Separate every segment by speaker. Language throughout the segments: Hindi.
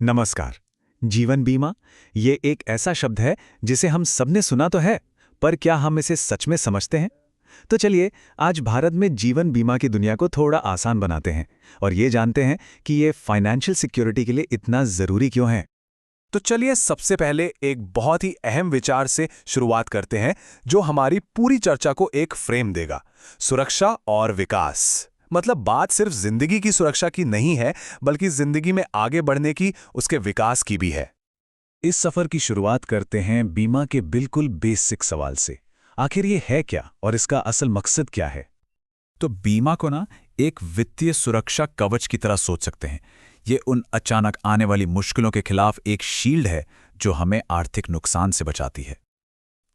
Speaker 1: नमस्कार। जीवन बीमा ये एक ऐसा शब्द है जिसे हम सबने सुना तो है, पर क्या हम इसे सच में समझते हैं? तो चलिए आज भारत में जीवन बीमा की दुनिया को थोड़ा आसान बनाते हैं और ये जानते हैं कि ये फाइनेंशियल सिक्योरिटी के लिए इतना जरूरी क्यों है।
Speaker 2: तो चलिए सबसे पहले एक बहुत ही अहम विचार से शुरुआत करते हैं जो हमारी पूरी चर्चा को एक फ्रेम देगा। सुरक्षा और विकास। मतलब बात सिर्फ जिंदगी की सुरक्षा की नहीं है, बल्कि जिंदगी में आगे बढ़ने की, उसके विकास की भी है।
Speaker 1: इस सफर की शुरुआत करते हैं बीमा के बिल्कुल बेसिक सवाल से। आखिर ये है क्या और इसका असल मकसद क्या है? तो बीमा को ना एक वित्तीय सुरक्षा कवच की तरह सोच सकते हैं। ये उन अचानक आने वाली मुश्किलों के खिलाफ एक शील्ड है जो हमें आर्थिक नुकसान से बचाती है।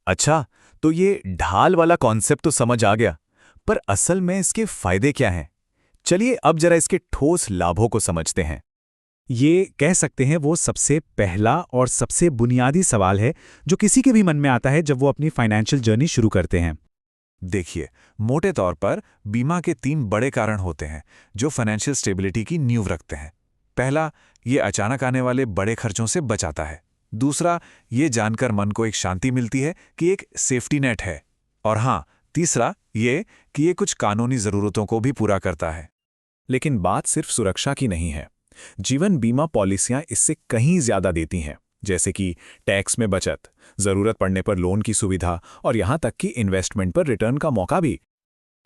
Speaker 2: अच्छा, तो ये ढाल वाला कॉन्सेप्ट तो समझ आ गया, पर असल में इसके फायदे क्या हैं? चलिए अब जरा इसके ठोस लाभों को समझते हैं।
Speaker 1: ये कह सकते हैं वो सबसे पहला और सबसे बुनियादी सवाल है जो किसी के भी मन में आता है जब वो अपनी फाइनेंशियल जर्नी शुरू करते हैं।
Speaker 2: देखिए, मोटे तौर पर बीमा के 3 बड़े कारण होते हैं जो फाइनेंशियल स्टेबिलिटी की नींव रखते हैं। पहला, ये अचानक आने वाले बड़े खर्चों से बचाता है। दूसरा, ये जानकर मन को एक शांति मिलती है कि एक सेफ्टी नेट है। और हाँ, तीसरा ये कि ये कुछ कानूनी ज़रूरतों को भी पूरा करता है।
Speaker 1: लेकिन बात सिर्फ सुरक्षा की नहीं है। जीवन बीमा पॉलिसियां इससे कहीं ज्यादा देती हैं, जैसे कि टैक्स में बचत, जरूरत पड़ने पर लोन की सुविधा और यहां तक कि इन्वेस्टमेंट पर रिटर्न का मौका भी।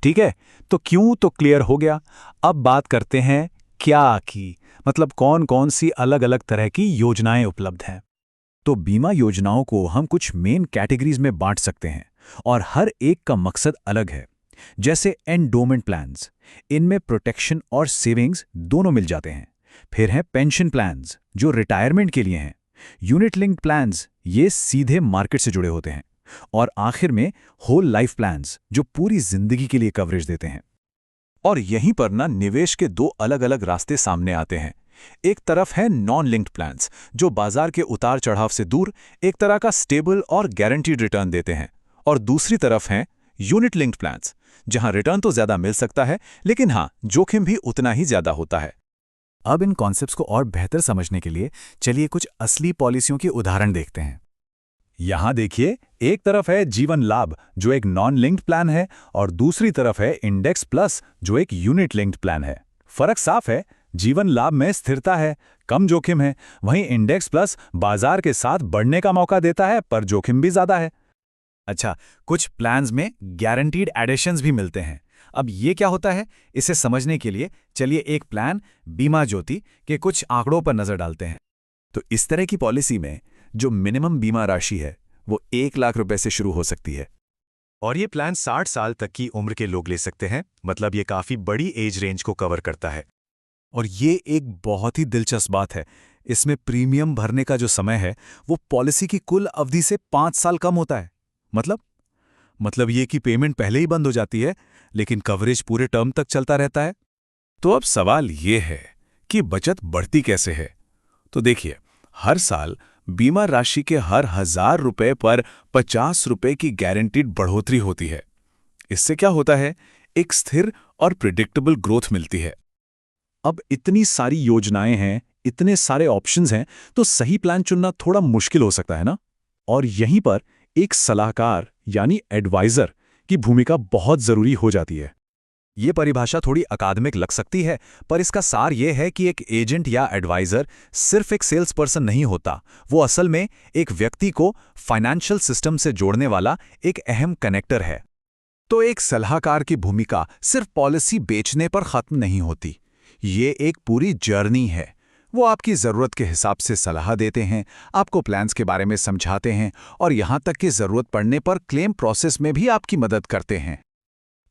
Speaker 1: ठीक है, तो क्यों तो क्लियर हो गया। अब बात करते हैं क्या की, मतलब कौन कौन सी अलग अलग तरह की योजनाएं उपलब्ध हैं। तो बीमा योजनाओं को हम कुछ मेन कैटेगरीज में बांट सकते हैं और हर एक का मकसद अलग है। जैसे एंडोमेंट प्लान्स, इनमें प्रोटेक्शन और सेविंग्स दोनों मिल जाते हैं। फिर हैं पेंशन प्लान्स जो रिटायरमेंट के लिए हैं। यूनिट लिंक्ड प्लान्स ये सीधे मार्केट से जुड़े होते हैं। और आखिर में होल लाइफ प्लान्स जो पूरी जिंदगी के लिए कवरेज देते हैं। और यहीं पर ना निवेश के 2 अलग अलग रास्ते सामने आते हैं। एक तरफ है नॉन लिंक्ड प्लान्स जो बाजार के उतार चढ़ाव से दूर एक तरह का स्टेबल और गारंटीड रिटर्न देते हैं। और दूसरी तरफ हैं यूनिट लिंक्ड प्लान्स जहां रिटर्न तो ज्यादा मिल सकता है, लेकिन हाँ, जोखिम भी उतना ही ज्यादा होता है। अब इन कॉन्सेप्ट्स को और बेहतर समझने के लिए चलिए कुछ असली पॉलिसियों के उदाहरण देखते हैं। यहां देखिए, एक तरफ है जीवन लाभ जो एक नॉन लिंक्ड प्लान है और दूसरी तरफ है इंडेक्स प्लस जो एक यूनिट लिंक्ड प्लान है। फर्क साफ है, जीवन लाभ में स्थिरता है, कम जोखिम है, वहीं इंडेक्स प्लस बाजार के साथ बढ़ने का मौका देता है, पर जोखिम भी ज्यादा है। अच्छा, कुछ प्लान्स में गारंटीड एडिशंस भी मिलते हैं। अब ये क्या होता है, इसे समझने के लिए चलिए एक प्लान बीमा ज्योति के कुछ आंकड़ों पर नजर डालते हैं। तो इस तरह की पॉलिसी में जो मिनिमम बीमा राशि है वो 1 लाख रुपए से शुरू हो सकती है।
Speaker 2: और ये प्लान 60 साल तक की उम्र के लोग ले सकते हैं, मतलब ये काफी बड़ी एज रेंज को कवर करता है।
Speaker 1: और ये एक बहुत ही दिलचस्प बात है, इसमें प्रीमियम भरने का जो समय है वो पॉलिसी की कुल अवधि से 5 साल कम होता है। मतलब ये कि पेमेंट पहले ही बंद हो जाती है, लेकिन कवरेज पूरे टर्म तक चलता रहता है। तो अब सवाल ये है कि बचत बढ़ती कैसे है। तो देखिए, हर साल बीमा राशि के हर 1000 रुपए पर 50 रुपए की गारंटीड बढ़ोतरी होती है। इससे क्या होता है, एक स्थिर और प्रिडिक्टेबल ग्रोथ मिलती है। अब इतनी सारी योजनाएं हैं, इतने सारे ऑप्शंस हैं, तो सही प्लान चुनना थोड़ा मुश्किल हो सकता है ना। और यहीं पर एक सलाहकार यानी एडवाइजर की भूमिका बहुत जरूरी हो जाती है। ये परिभाषा थोड़ी अकादमिक लग सकती है, पर इसका सार ये है कि एक एजेंट या एडवाइजर सिर्फ एक सेल्स पर्सन नहीं होता, वो असल में एक व्यक्ति को फाइनेंशियल सिस्टम से जोड़ने वाला एक अहम कनेक्टर है। तो एक सलाहकार की भूमिका सिर्फ पॉलिसी बेचने पर खत्म नहीं होती, ये एक पूरी जर्नी है। वो आपकी ज़रूरत के हिसाब से सलाह देते हैं, आपको प्लान्स के बारे में समझाते हैं और यहाँ तक कि ज़रूरत पड़ने पर क्लेम प्रोसेस में भी आपकी मदद करते हैं।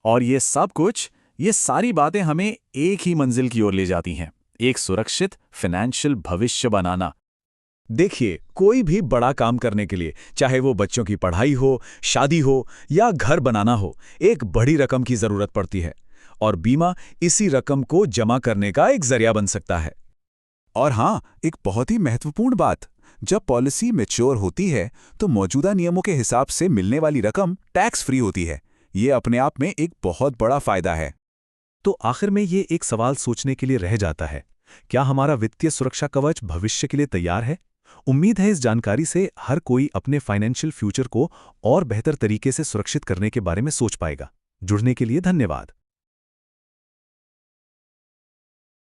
Speaker 1: और ये सब कुछ, ये सारी बातें हमें एक ही मंजिल की ओर ले जाती हैं, एक सुरक्षित फाइनेंशियल भविष्य बनाना। देखिए, कोई भी बड़ा काम करने के लिए, चाहे वो बच्चों की पढ़ाई हो, शादी हो या घर बनाना हो, एक बड़ी रकम की ज़रूरत पड़ती है और बीमा इसी रकम को जमा करने का एक जरिया बन सकता है। और हाँ, एक बहुत ही महत्वपूर्ण बात, जब पॉलिसी मैच्योर होती है तो मौजूदा नियमों के हिसाब से मिलने वाली रकम टैक्स फ्री होती है। ये अपने आप में एक बहुत बड़ा फायदा है। तो आखिर में ये एक सवाल सोचने के लिए रह जाता है, क्या हमारा वित्तीय सुरक्षा कवच भविष्य के लिए तैयार है? उम्मीद है इस जानकारी से हर कोई अपने फाइनेंशियल फ्यूचर को और बेहतर तरीके से सुरक्षित करने के बारे में सोच पाएगा। जुड़ने के लिए धन्यवाद।